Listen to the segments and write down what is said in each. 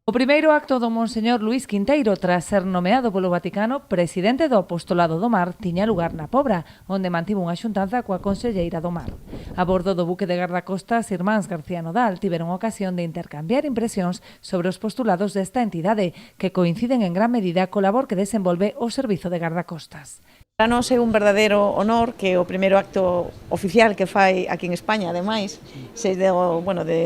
O primeiro acto do Monseñor Luís Quinteiro tras ser nomeado polo Vaticano presidente do Apostolado do Mar tiña lugar na Pobra, onde mantivo unha xuntanza coa conselleira do Mar. A bordo do buque de gardacostas Irmáns García Nodal tiveron ocasión de intercambiar impresións sobre os postulados desta entidade, que coinciden en gran medida co labor que desenvolve o servizo de gardacostas. Para nós é un verdadeiro honor que o primeiro acto oficial que fai aquí en España, ademais, de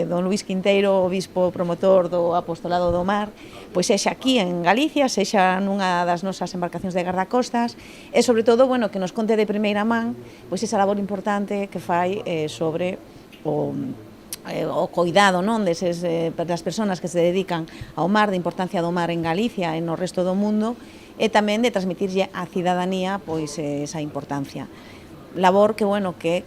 don Luís Quinteiro, o bispo promotor do Apostolado do Mar, pois sexa aquí en Galicia, sexa nunha das nosas embarcacións de gardacostas e, sobre todo, que nos conte de primeira man pois esa labor importante que fai sobre o cuidado das persoas que se dedican ao mar, da importancia do mar en Galicia e no resto do mundo, e tamén de transmitirlle á cidadanía pois esa importancia. Labor que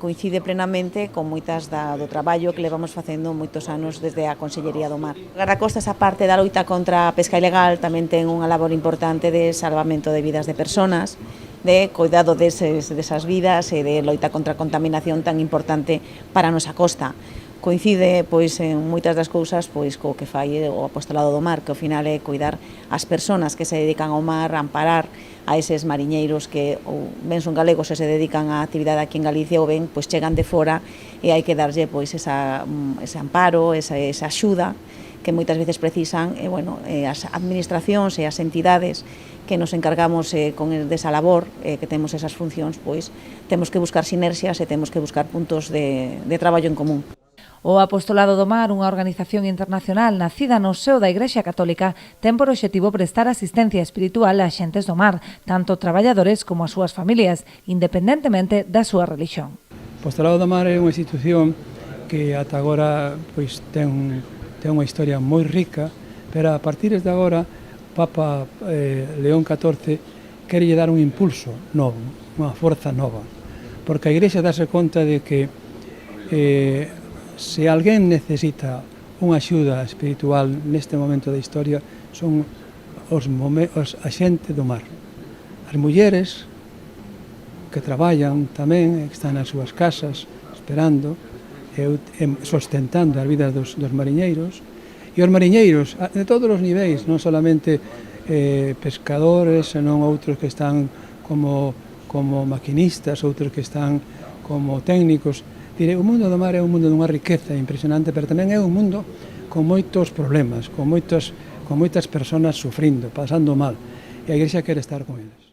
coincide plenamente con moitas do traballo que levamos facendo moitos anos desde a Consellería do Mar. Gardacostas, a parte da loita contra a pesca ilegal, tamén ten unha labor importante de salvamento de vidas de personas, de cuidado desas vidas e de loita contra a contaminación tan importante para a nosa costa. Coincide en moitas das cousas co que fai o Apostolado do Mar, que ao final é cuidar as persoas que se dedican ao mar, amparar a eses mariñeiros que ou ben son galegos e se dedican á actividade aquí en Galicia ou ben chegan de fora e hai que darlle ese amparo, esa axuda que moitas veces precisan as administracións e as entidades que nos encargamos desa labor, que temos esas funcións, temos que buscar sinerxias e temos que buscar puntos de traballo en común. O Apostolado do Mar, unha organización internacional nacida no seo da Igrexa Católica, ten por obxectivo prestar asistencia espiritual a xentes do mar, tanto traballadores como as súas familias, independentemente da súa religión. O Apostolado do Mar é unha institución que ata agora ten unha historia moi rica, pero a partir de agora o Papa León XIV quere dar un impulso novo, unha forza nova, porque a Igrexa dáse conta de que se alguén necesita unha axuda espiritual neste momento da historia son a xente do mar. As mulleres que traballan tamén, que están nas súas casas esperando e sustentando as vidas dos mariñeiros, e os mariñeiros de todos os niveis, non solamente pescadores, senón outros que están como maquinistas, outros que están como técnicos. O mundo do mar é un mundo dunha riqueza impresionante, pero tamén é un mundo con moitos problemas, con moitas persoas sufrindo, pasando mal, e a Igrexa quere estar con eles.